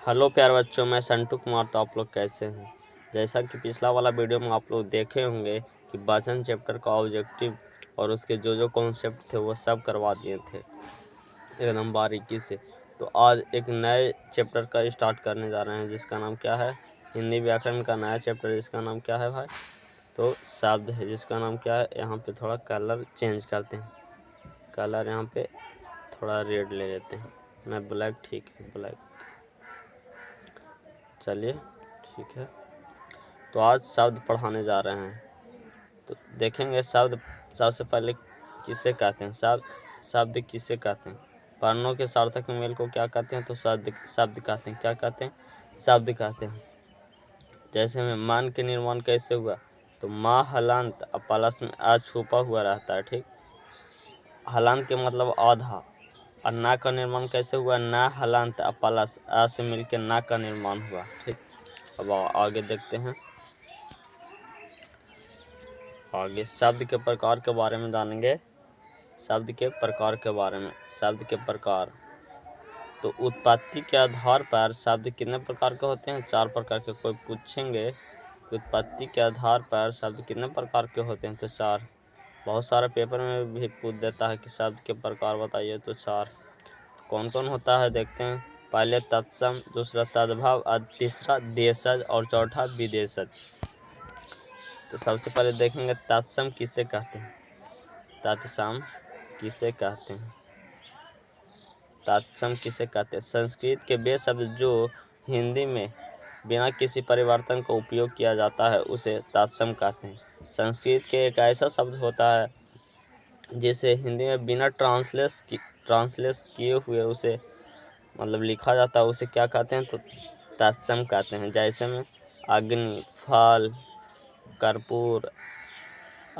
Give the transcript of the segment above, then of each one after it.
Hello प्यारे बच्चों, मैं संटू कुमार। तो आप लोग कैसे हैं? जैसा कि पिछला वाला वीडियो में आप लोग देखे होंगे कि वचन चैप्टर का ऑब्जेक्टिव और उसके जो कॉन्सेप्ट थे वो सब करवा दिए थे एकदम बारीकी से। तो आज एक नए चैप्टर का स्टार्ट करने जा रहे हैं जिसका नाम क्या है? हिंदी व्याकरण का नया चैप्टर जिसका नाम क्या है भाई? तो शब्द है जिसका नाम क्या है? यहाँ पे थोड़ा कलर चेंज करते हैं। कलर यहाँ पे थोड़ा रेड ले लेते हैं। मैं ब्लैक, ठीक है ब्लैक, चलिए ठीक है। तो आज शब्द पढ़ाने जा रहे हैं। तो देखेंगे शब्द सबसे पहले किसे कहते हैं। शब्द किसे कहते हैं? वर्णों के सार्थक मेल को क्या कहते हैं? तो शब्द कहते हैं। क्या कहते हैं? शब्द कहते हैं। जैसे में मान के निर्माण कैसे हुआ? तो माँ हलांत प्लस में आ छुपा हुआ रहता है, ठीक। हलांत के मतलब आधा। और ना का निर्माण कैसे हुआ? ना हलांत प्लस आ से मिलकर ना का निर्माण हुआ, ठीक। अब आगे देखते हैं। आगे शब्द के प्रकार के बारे में जानेंगे। शब्द के प्रकार के बारे में। शब्द के प्रकार, तो उत्पत्ति के आधार पर शब्द कितने प्रकार के होते हैं? 4 प्रकार के। कोई पूछेंगे उत्पत्ति के आधार पर शब्द कितने प्रकार के होते हैं? तो 4। बहुत सारे पेपर में भी पूछ देता है कि शब्द के प्रकार बताइए, तो 4। कौन कौन होता है देखते हैं। पहले तत्सम, दूसरा तद्भव, तीसरा देशज और चौथा विदेशज। तो सबसे पहले देखेंगे तत्सम किसे कहते हैं। तत्सम किसे कहते हैं? तत्सम किसे कहते हैं? संस्कृत के वे शब्द जो हिंदी में बिना किसी परिवर्तन का उपयोग किया जाता है उसे तत्सम कहते हैं। संस्कृत के एक ऐसा शब्द होता है जिसे हिंदी में बिना ट्रांसलेट किए हुए उसे मतलब लिखा जाता है, उसे क्या कहते हैं? तो तत्सम कहते हैं। जैसे में अग्नि, फल, कर्पूर,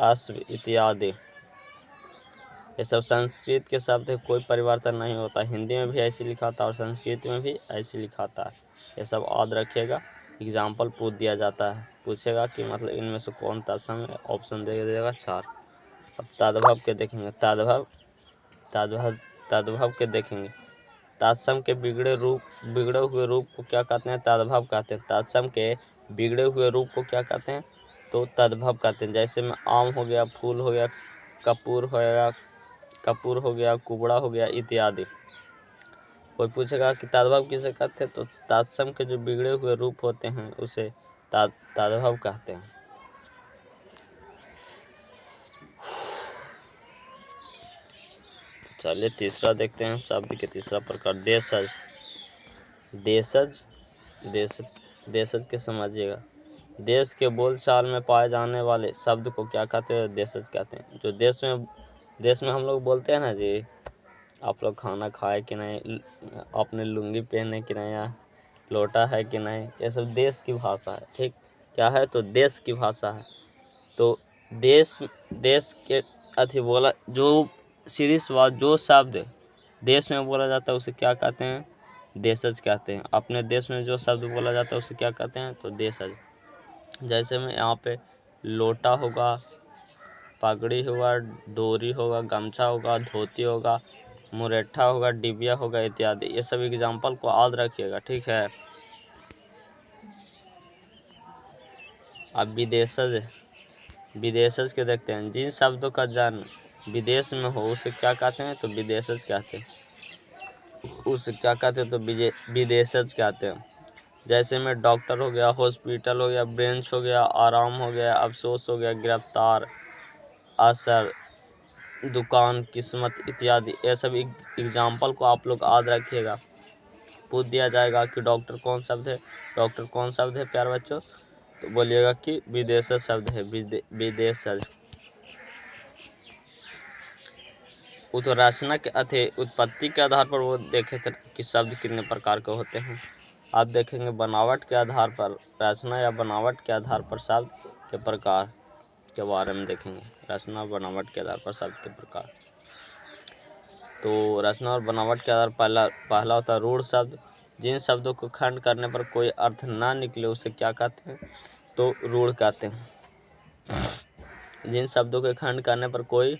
अश्व इत्यादि, ये सब संस्कृत के शब्द है, कोई परिवर्तन नहीं होता। हिंदी में भी ऐसे लिखा था और संस्कृत में भी ऐसे लिखा था। ये सब याद रखिएगा। एग्जाम्पल पूछ दिया जाता है, पूछेगा कि मतलब इनमें से कौन तत्सम है, ऑप्शन दे देगा 4। अब तद्भव के देखेंगे। तद्भव के देखेंगे। तत्सम के बिगड़े हुए रूप को क्या कहते हैं? तद्भव कहते हैं। तत्सम के बिगड़े हुए रूप को क्या कहते हैं? तो तद्भव कहते हैं। जैसे में आम हो गया, फूल हो गया, कपूर हो गया, कुबड़ा हो गया इत्यादि। कोई पूछेगा कि तद्भव किसे कहते हैं? तो तत्सम के जो बिगड़े हुए रूप होते हैं उसे तद्भव कहते हैं। चलिए तीसरा देखते हैं। शब्द के तीसरा प्रकार देशज। देशज के समझिएगा। देश के बोलचाल में पाए जाने वाले शब्द को क्या कहते हैं? देशज कहते हैं। जो देश में हम लोग बोलते हैं ना जी, आप लोग खाना खाए कि नहीं, आपने लुंगी पहने कि नहीं, लोटा है कि नहीं, ये सब देश की भाषा है, ठीक। क्या है? तो देश की भाषा है। तो देश के बोला, जो सीधी सी बात, जो शब्द देश में बोला जाता है उसे क्या कहते हैं? देशज कहते हैं। अपने देश में जो शब्द बोला जाता है उसे क्या कहते हैं? तो देशज। जैसे में यहाँ पे लोटा होगा, पगड़ी होगा, डोरी होगा, गमछा होगा, धोती होगा, मुरेठा होगा, डिबिया होगा इत्यादि। ये सब एग्जाम्पल को याद रखिएगा, ठीक है। अब विदेशज के देखते हैं। जिन शब्दों का जन्म विदेश में हो उसे क्या कहते हैं? तो विदेशज कहते हैं। उसे क्या कहते हैं? तो विदेशज कहते हैं। जैसे में डॉक्टर हो गया, हॉस्पिटल हो गया, बेंच हो गया, आराम हो गया, अफसोस हो गया, गिरफ्तार, असर, दुकान, किस्मत इत्यादि। ये सब एग्जाम्पल को आप लोग याद रखिएगा। पूछ दिया जाएगा कि डॉक्टर कौन शब्द है, डॉक्टर कौन शब्द है प्यारे बच्चों, तो बोलिएगा कि विदेशज शब्द है, विदेशज। तो रचना के उत्पत्ति के आधार पर वो देखे थे कि शब्द कितने प्रकार के होते हैं। आप देखेंगे बनावट के आधार पर, रचना या बनावट के आधार पर शब्द के प्रकार के बारे में देखेंगे। रचना और बनावट के आधार पर शब्द के प्रकार। तो रचना और बनावट के आधार पहला होता है रूढ़ शब्द। जिन शब्दों को खंड करने पर कोई अर्थ ना निकले उसे क्या कहते हैं? तो रूढ़ कहते हैं। जिन शब्दों के खंड करने पर कोई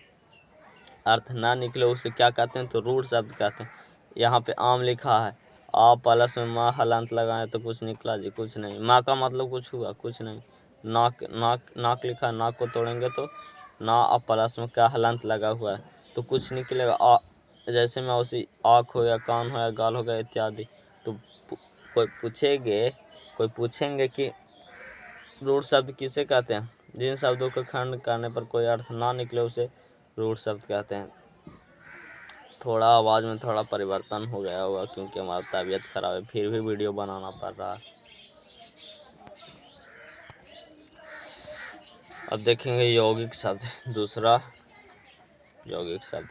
अर्थ ना निकले उसे क्या कहते हैं? तो रूढ़ शब्द कहते हैं। यहाँ पे आम लिखा है, आ प्लस में माँ हलंत लगाए तो कुछ निकला जी, कुछ नहीं। माँ का मतलब कुछ हुआ, कुछ नहीं। नाक नाक नाक लिखा, नाक को तोड़ेंगे तो ना, अब प्लस में क्या हलंत लगा हुआ है तो कुछ निकलेगा। आ जैसे में उसी आँख हो गया, कान हो गया, गाल हो गया इत्यादि। तो कोई पूछेंगे कि रूढ़ शब्द किसे कहते हैं? जिन शब्दों का खंड करने पर कोई अर्थ ना निकले उसे रूढ़ शब्द कहते हैं। थोड़ा आवाज़ में थोड़ा परिवर्तन हो गया होगा क्योंकि हमारा तबीयत खराब है, फिर भी वीडियो बनाना पड़ रहा है। अब देखेंगे यौगिक शब्द। दूसरा यौगिक शब्द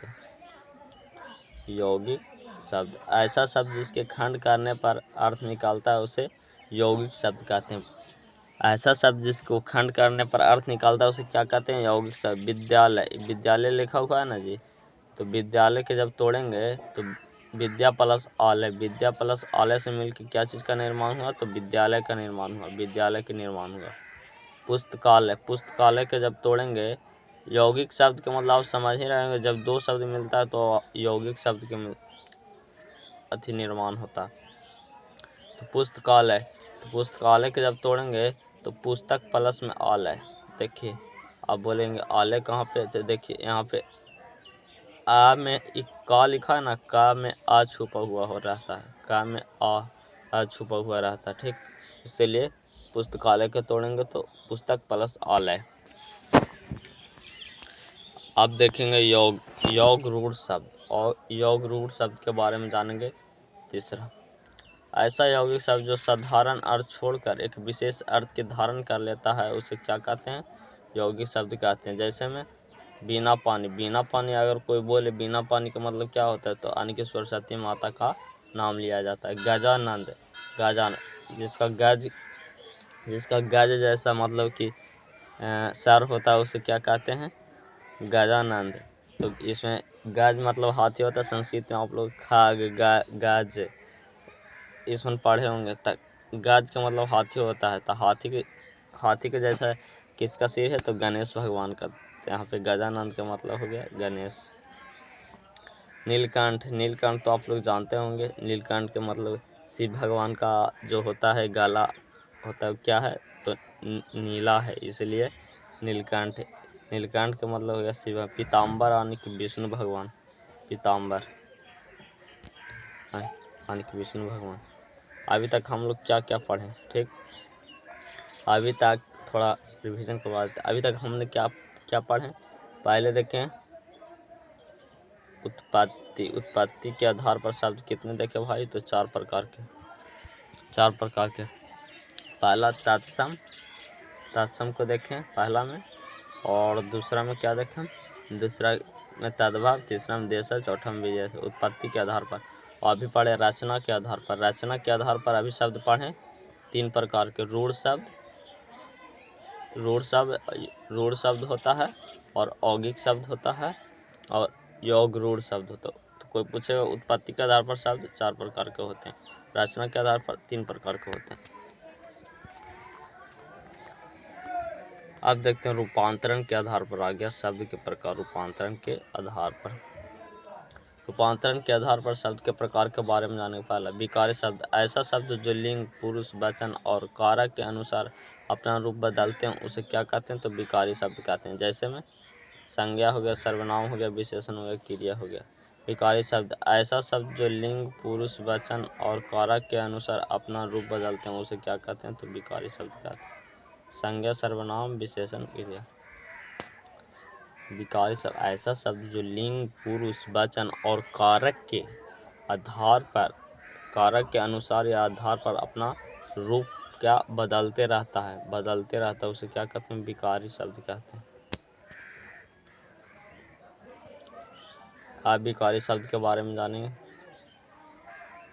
ऐसा शब्द जिसके खंड करने पर अर्थ निकलता है उसे यौगिक शब्द कहते हैं। ऐसा शब्द जिसको खंड करने पर अर्थ निकलता है उसे क्या कहते हैं? यौगिक शब्द। विद्यालय लिखा हुआ है ना जी, तो विद्यालय के जब तोड़ेंगे तो विद्या प्लस आलय से मिलकर क्या चीज़ का निर्माण हुआ? तो विद्यालय का निर्माण हुआ, विद्यालय के निर्माण हुआ। पुस्तकालय के जब तोड़ेंगे, यौगिक शब्द के मतलब आप समझ ही रहे होंगे, जब दो शब्द मिलता है तो यौगिक शब्द के निर्माण होता है। तो पुस्तकालय के जब तोड़ेंगे तो पुस्तक प्लस में आलय। देखिए आप बोलेंगे आलय कहाँ पे? तो देखिए यहाँ पे आ में एक का लिखा है ना, का में आ छुपा हुआ हो रहता है, का में आ छुपा हुआ रहता है, ठीक। इसलिए पुस्तकालय के तोड़ेंगे तो पुस्तक प्लस आलय। अब देखेंगे योग रूढ़ शब्द, और योग रूढ़ शब्द के बारे में जानेंगे। तीसरा, ऐसा यौगिक शब्द जो साधारण अर्थ छोड़कर एक विशेष अर्थ के धारण कर लेता है उसे क्या कहते हैं? यौगिक शब्द कहते हैं। जैसे में बिना पानी अगर कोई बोले बिना पानी का मतलब क्या होता है, तो यानी कि सरस्वती माता का नाम लिया जाता है। गजानंद, जिसका गज जैसा मतलब कि सर होता है उसे क्या कहते हैं? गजानंद। तो इसमें गज मतलब हाथी होता है, संस्कृत में आप लोग खाग गज इसमें पढ़े होंगे। तक गज का मतलब हाथी होता है, तो हाथी के जैसा किसका सिर है? तो गणेश भगवान का। तो यहाँ पे गजानंद का मतलब हो गया गणेश। नीलकंठ तो आप लोग जानते होंगे। नीलकंठ के मतलब शिव भगवान का जो होता है गला होता है क्या है? तो नीला है, इसलिए नीलकंठ का मतलब हो गया शिव। पीताम्बर यानी कि विष्णु भगवान, पीताम्बर यानी कि विष्णु भगवान। अभी तक हम लोग क्या क्या पढ़े, ठीक। अभी तक थोड़ा रिवीजन करवा देते। अभी तक हमने क्या क्या पढ़े? पहले देखें उत्पत्ति के आधार पर शब्द कितने देखे भाई? तो चार प्रकार के। पहला तत्सम को देखें पहला में, और दूसरा में क्या देखें? दूसरा में तद्भव, तीसरा में देशज, चौथा में विजय। उत्पत्ति के आधार पर। और अभी पढ़े रचना के आधार पर अभी शब्द पढ़े 3 प्रकार के। रूढ़ शब्द होता है, और औगिक शब्द होता है, और योग रूढ़ शब्द होता है। तो कोई पूछेगा उत्पत्ति के आधार पर शब्द 4 प्रकार के होते हैं, रचना के आधार पर 3 प्रकार के होते हैं। अब देखते हैं रूपांतरण के आधार पर आ गया शब्द के प्रकार। रूपांतरण के आधार पर शब्द के प्रकार के बारे में जाने। पहला विकारी शब्द, ऐसा शब्द जो लिंग, पुरुष, वचन और कारक के अनुसार अपना रूप बदलते हैं उसे क्या कहते हैं? तो विकारी शब्द कहते हैं। जैसे में संज्ञा हो गया, सर्वनाम हो गया, विशेषण हो गया, क्रिया हो गया। विकारी शब्द, ऐसा शब्द जो लिंग, पुरुष, वचन और कारक के अनुसार अपना रूप बदलते हैं उसे क्या कहते हैं? तो विकारी शब्द कहते हैं। संज्ञा, सर्वनाम, विशेषण, क्रिया। विकारी शब्द, ऐसा शब्द जो लिंग, पुरुष, वचन और कारक के अनुसार या आधार पर अपना रूप क्या बदलते रहता है उसे क्या कहते हैं? विकारी शब्द कहते हैं। आप विकारी शब्द के बारे में जानेंगे।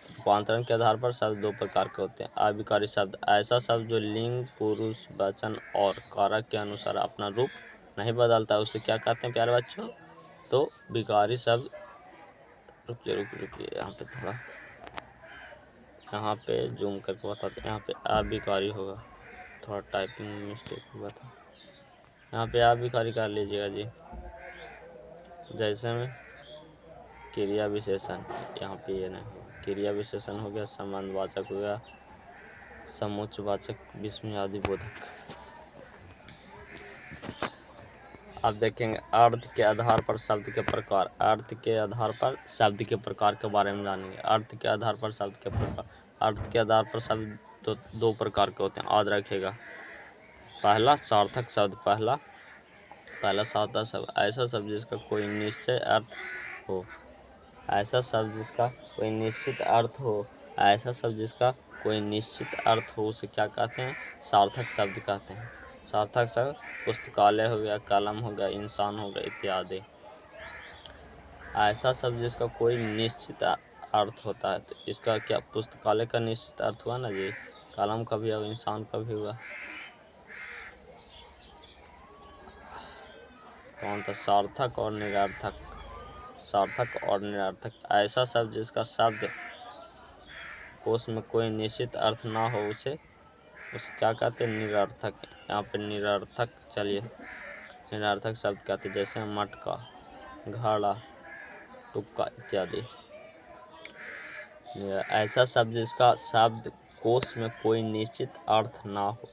रूपांतरण के आधार पर शब्द 2 प्रकार के होते हैं। अविकारी शब्द, ऐसा शब्द जो लिंग, पुरुष, वचन और कारक के अनुसार अपना रूप नहीं बदलता उसे क्या कहते हैं प्यारे बच्चों? तो विकारी शब्द। रुकिए यहाँ पे थोड़ा, यहाँ पे जूम करके बताते हैं। यहाँ पे अविकारी होगा, थोड़ा टाइपिंग मिस्टेक हुआ था। यहाँ पे अविकारी कर लीजिएगा जी। जैसे में क्रिया विशेषण, यहाँ पे ये नहीं, क्रिया विशेषण हो गया, संबंधवाचक हो गया, समुच्चयवाचक, विस्मयादि बोधक। अब देखेंगे अर्थ के आधार पर शब्द के प्रकार। अर्थ के आधार पर शब्द के प्रकार के बारे में जानेंगे। अर्थ के आधार पर शब्द के प्रकार। अर्थ के आधार पर शब्द दो प्रकार के होते हैं, याद रखिएगा। पहला सार्थक शब्द, पहला सार्थक शब्द ऐसा शब्द जिसका कोई निश्चय अर्थ हो, ऐसा शब्द जिसका कोई निश्चित अर्थ हो, ऐसा शब्द जिसका कोई निश्चित अर्थ हो, उसे क्या कहते हैं? सार्थक शब्द कहते हैं। सार्थक शब्द पुस्तकालय हो गया, कलम हो गया, इंसान हो गया इत्यादि। ऐसा शब्द जिसका कोई निश्चित अर्थ होता है, तो इसका क्या पुस्तकालय का निश्चित अर्थ हुआ ना जी, कलम का भी हुआ, इंसान का भी हुआ। कौन था? सार्थक और निरर्थक। सार्थक और निरर्थक ऐसा शब्द जिसका शब्द कोश में कोई निश्चित अर्थ ना हो, उसे क्या कहते हैं? निरर्थक। यहाँ पे निरर्थक, चलिए निरर्थक शब्द कहते हैं, जैसे मटका, घड़ा, तुक्का इत्यादि। ऐसा शब्द जिसका शब्द कोश में कोई निश्चित अर्थ ना हो।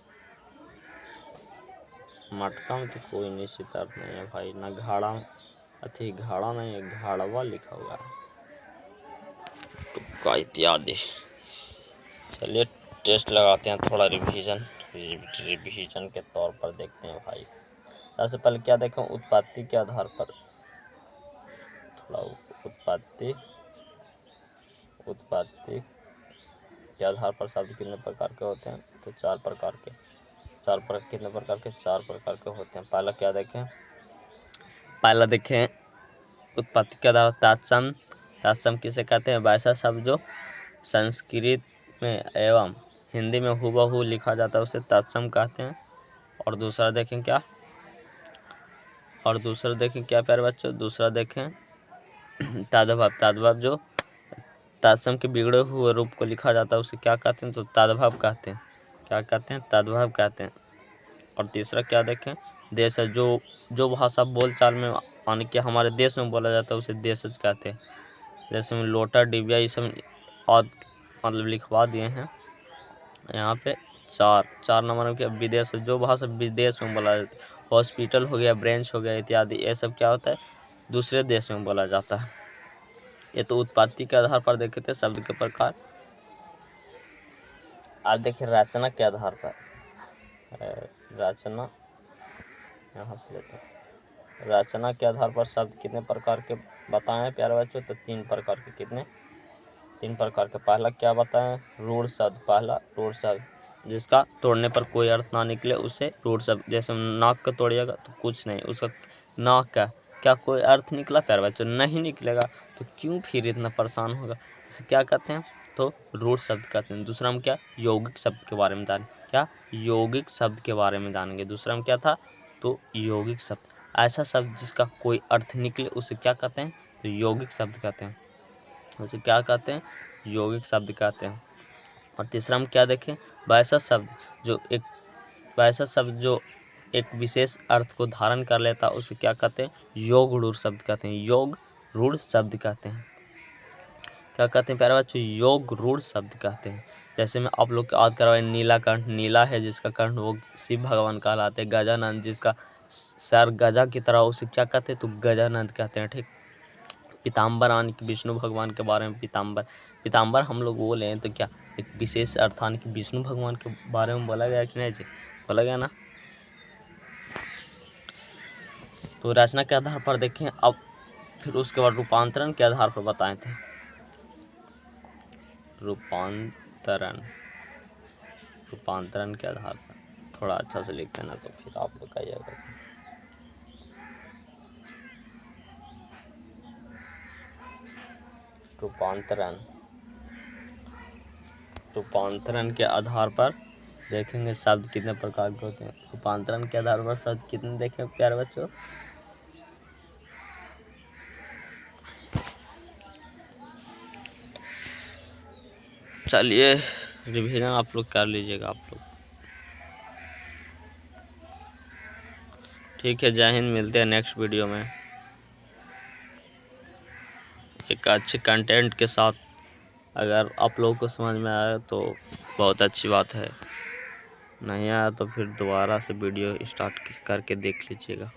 मटका में तो कोई निश्चित अर्थ नहीं है भाई, ना घड़ा, घड़ा नहीं है, घड़वा लिखा हुआ है, तुक्का इत्यादि। चलिए टेस्ट लगाते हैं, थोड़ा रिवीजन के तौर पर देखते हैं भाई। सबसे पहले क्या देखें? उत्पत्ति के आधार पर, थोड़ा उत्पत्ति के आधार पर शब्द कितने प्रकार के होते हैं? तो चार प्रकार के। कितने प्रकार के? चार प्रकार के होते हैं। पहला क्या देखें? पहला देखें उत्पत्ति के आधार तत्सम। तत्सम किसे कहते हैं? वैसा शब्द जो संस्कृत में एवं हिंदी में हूबहू लिखा जाता है, उसे तत्सम कहते हैं। और दूसरा देखें क्या? प्यारे बच्चों? दूसरा देखें तद्भव। तद्भव जो तत्सम के बिगड़े हुए रूप को लिखा जाता है, उसे क्या कहते हैं? तो तद्भव कहते हैं। क्या कहते हैं? तद्भव कहते हैं। और तीसरा क्या देखें? देशज। जो भाषा बोलचाल में यानी कि हमारे देश में बोला जाता है, उसे देशज कहते हैं। जैसे में लोटा, डिबिया, ये सब और मतलब लिखवा दिए हैं यहाँ पे। चार नंबर में क्या? विदेश। जो भाषा विदेश में बोला जाता है, हॉस्पिटल हो गया, ब्रांच हो गया इत्यादि, ये सब क्या होता है? दूसरे देश में बोला जाता है। ये तो उत्पत्ति के आधार पर देखे थे शब्द के प्रकार। आज देखिए रचना के आधार पर। रचना यहाँ से लेते हैं। रचना के आधार पर शब्द कितने प्रकार के बताएं प्यारे बच्चों? तो तीन प्रकार के। कितने? तीन प्रकार के। पहला क्या बताएं? रूढ़ शब्द। पहला रूढ़ शब्द जिसका तोड़ने पर कोई अर्थ ना निकले, उसे रूढ़ शब्द। जैसे नाक को तोड़िएगा तो कुछ नहीं, उसका नाक का क्या कोई अर्थ निकला प्यारे बच्चों? नहीं निकलेगा, तो क्यों फिर इतना परेशान होगा? इसे क्या कहते हैं? तो रूढ़ शब्द कहते हैं। दूसरा में क्या? यौगिक शब्द के बारे में जानेंगे। क्या? यौगिक शब्द के बारे में जानेंगे। दूसरा में क्या था? तो यौगिक शब्द ऐसा शब्द जिसका कोई अर्थ निकले, उसे क्या कहते हैं? तो यौगिक शब्द कहते हैं। उसे क्या कहते हैं? यौगिक शब्द कहते हैं। और तीसरा में क्या देखें? वैसा शब्द जो एक विशेष अर्थ को धारण कर लेता, उसे क्या कहते हैं? योग रूढ़ शब्द कहते हैं। योग रूढ़ शब्द कहते हैं। क्या कहते हैं प्यारे बच्चों? योग रूढ़ शब्द कहते हैं। जैसे मैं आप लोग को याद करवाए, नीलाकंठ, नीला है जिसका कंठ, वो शिव भगवान कहलाते हैं। गजानंद जिसका सर गजा की तरह, उसे क्या कहते हैं? तो गजानंद कहते हैं। ठीक। पीताम्बर आने की विष्णु भगवान के बारे में, पीताम्बर हम लोग बोले हैं तो क्या एक विशेष अर्थ आने की विष्णु भगवान के बारे में बोला गया कि नहीं जी? बोला गया ना। तो रचना के आधार पर देखें। अब फिर उसके बाद रूपांतरण के आधार पर बताए थे। रूपांतरण के आधार पर थोड़ा अच्छा से लिखते ना, तो फिर आप लोग आइएगा। रूपांतरण के आधार पर देखेंगे शब्द कितने प्रकार के होते हैं। रूपांतरण के आधार पर शब्द कितने देखें प्यारे बच्चों? चलिए रिवीजन आप लोग कर लीजिएगा आप लोग। ठीक है, जय हिंद। मिलते हैं नेक्स्ट वीडियो में एक अच्छे कंटेंट के साथ। अगर आप लोगों को समझ में आया तो बहुत अच्छी बात है, नहीं आया तो फिर दोबारा से वीडियो स्टार्ट करके देख लीजिएगा।